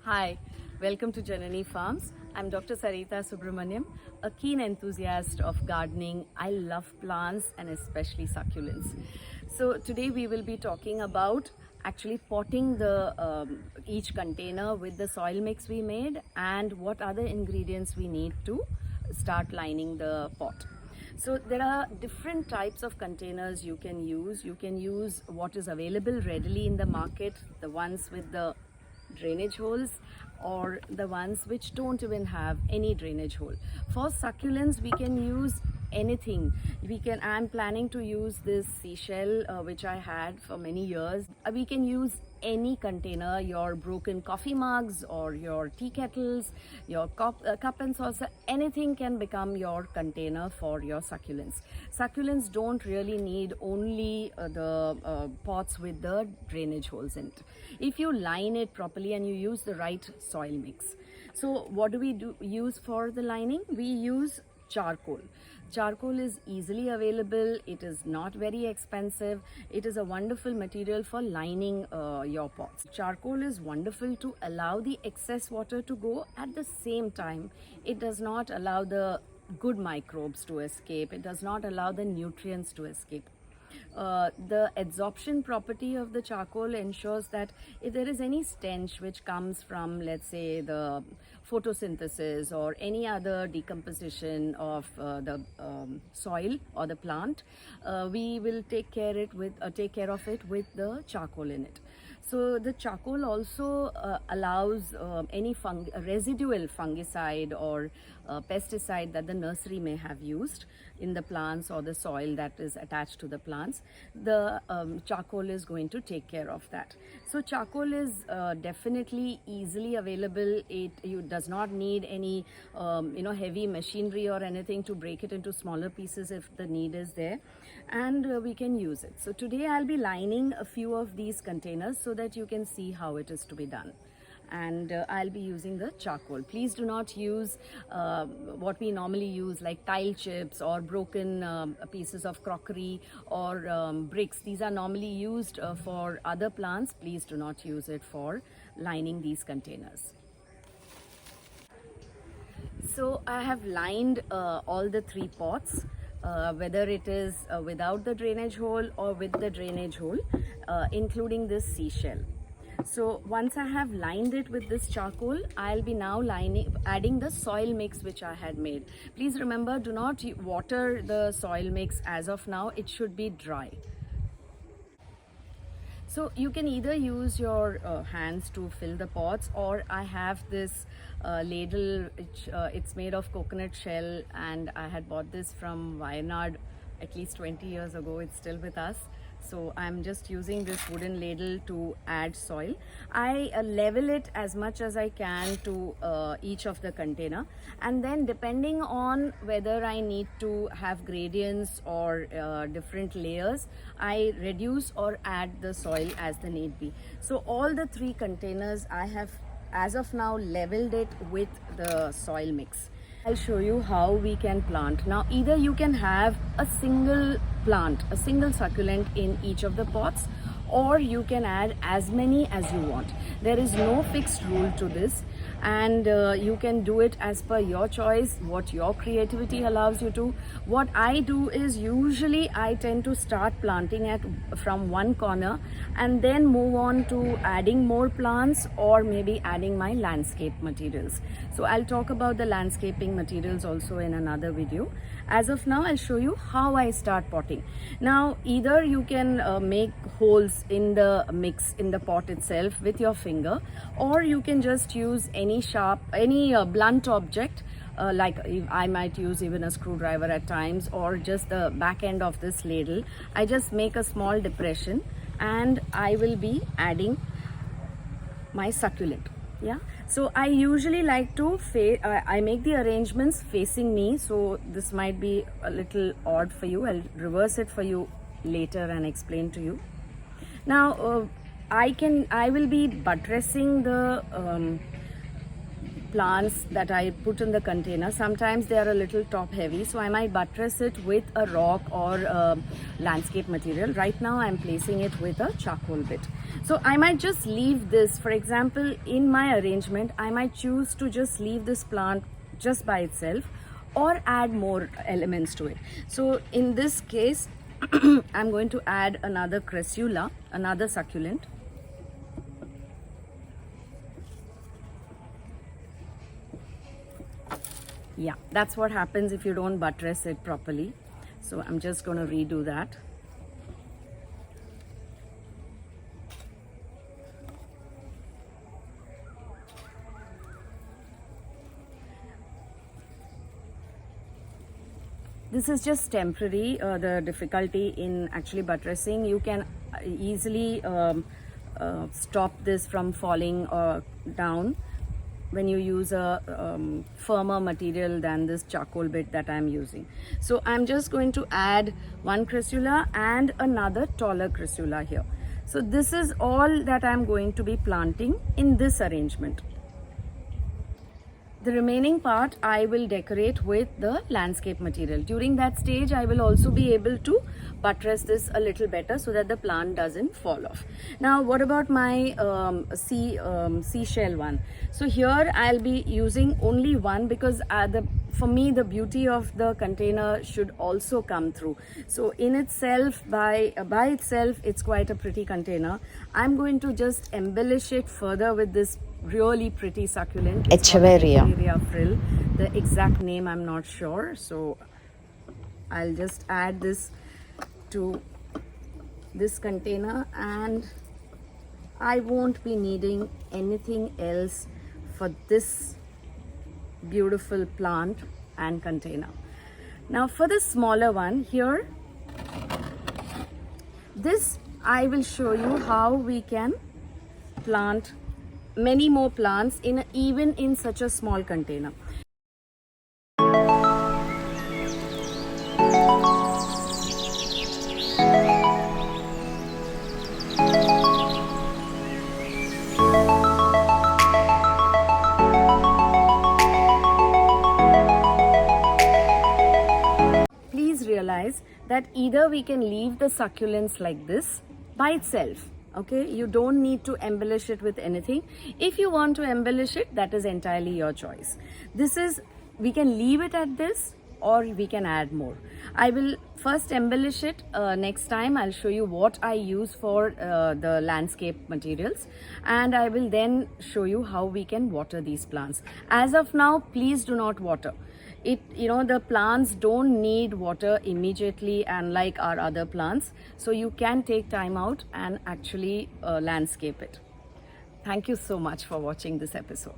Hi, welcome to Janani Farms. I'm Dr. Sarita Subramaniam, a keen enthusiast of gardening. I love plants and especially succulents. So today we will be talking about actually potting the each container with the soil mix we made and what other ingredients we need to start lining the pot. So there are different types of containers you can use. You can use what is available readily in the market, the ones with the drainage holes, or the ones which don't even have any drainage hole. For succulents we can use anything. I'm planning to use this seashell which I had for many years. We can use any container, your broken coffee mugs or your tea kettles, your cup and saucer, anything can become your container for your succulents. Succulents don't really need only the pots with the drainage holes in it. If you line it properly and you use the right soil mix. So what do we use for the lining? We use charcoal. Charcoal is easily available, it is not very expensive, it is a wonderful material for lining your pots. Charcoal is wonderful to allow the excess water to go. At the same time, it does not allow the good microbes to escape, it does not allow the nutrients to escape. The adsorption property of the charcoal ensures that if there is any stench which comes from, let's say, the photosynthesis or any other decomposition of the soil or the plant, we will take care of it with the charcoal in it. So the charcoal also allows any residual fungicide or pesticide that the nursery may have used in the plants or the soil that is attached to the plants. The charcoal is going to take care of that. So charcoal is definitely easily available. It does not need any heavy machinery or anything to break it into smaller pieces if the need is there, and we can use it. So today I'll be lining a few of these containers so that you can see how it is to be done. And I'll be using the charcoal. Please do not use what we normally use like tile chips or broken pieces of crockery or bricks. These are normally used for other plants. Please do not use it for lining these containers. So I have lined all the three pots, whether it is without the drainage hole or with the drainage hole, including this seashell. So once I have lined it with this charcoal, I'll be now adding the soil mix which I had made. Please remember, do not water the soil mix as of now, it should be dry. So you can either use your hands to fill the pots, or I have this ladle which it's made of coconut shell, and I had bought this from Wayanad at least 20 years ago. It's still with us. So I'm just using this wooden ladle to add soil. I level it as much as I can to each of the container, and then depending on whether I need to have gradients or different layers, I reduce or add the soil as the need be. So all the three containers I have as of now leveled it with the soil mix. I'll show you how we can plant. Now either you can have a single plant, a single succulent in each of the pots, or you can add as many as you want. There is no fixed rule to this, and you can do it as per your choice, what your creativity allows you to. What I do is usually I tend to start planting from one corner and then move on to adding more plants or maybe adding my landscape materials. So I'll talk about the landscaping materials also in another video. As of now, I'll show you how I start potting. Now either you can make holes in the mix in the pot itself with your finger, or you can just use any blunt object, like I might use even a screwdriver at times, or just the back end of this ladle. I just make a small depression and I will be adding my succulent. Yeah, so I usually like to I make the arrangements facing me, so this might be a little odd for you. I'll reverse it for you later and explain to you. Now I will be buttressing the plants that I put in the container, sometimes they are a little top heavy, so I might buttress it with a rock or a landscape material. Right now I'm placing it with a charcoal bit. So I might just leave this, for example, in my arrangement, I might choose to just leave this plant just by itself or add more elements to it. So in this case, I'm going to add another crassula, another succulent. Yeah, that's what happens if you don't buttress it properly. So I'm just going to redo that. This is just temporary, the difficulty in actually buttressing. You can easily stop this from falling down when you use a firmer material than this charcoal bit that I'm using. So I'm just going to add one crassula and another taller crassula here. So this is all that I'm going to be planting in this arrangement. The remaining part I will decorate with the landscape material. During that stage, I will also be able to buttress this a little better so that the plant doesn't fall off. Now, what about my seashell one? So here I'll be using only one because for me the beauty of the container should also come through. So in itself, by itself, it's quite a pretty container. I'm going to just embellish it further with this really pretty succulent. Echeveria frill. The exact name I'm not sure, so I'll just add this to this container, and I won't be needing anything else for this beautiful plant and container. Now for the smaller one here, this I will show you how we can plant many more plants even in such a small container. Please realize that either we can leave the succulents like this by itself. Okay, you don't need to embellish it with anything. If you want to embellish it, that is entirely your choice. We can leave it at this, or we can add more. I will first embellish it next time. I'll show you what I use for the landscape materials, and I will then show you how we can water these plants. As of now, please do not water. The plants don't need water immediately, unlike our other plants. So you can take time out and actually landscape it. Thank you so much for watching this episode.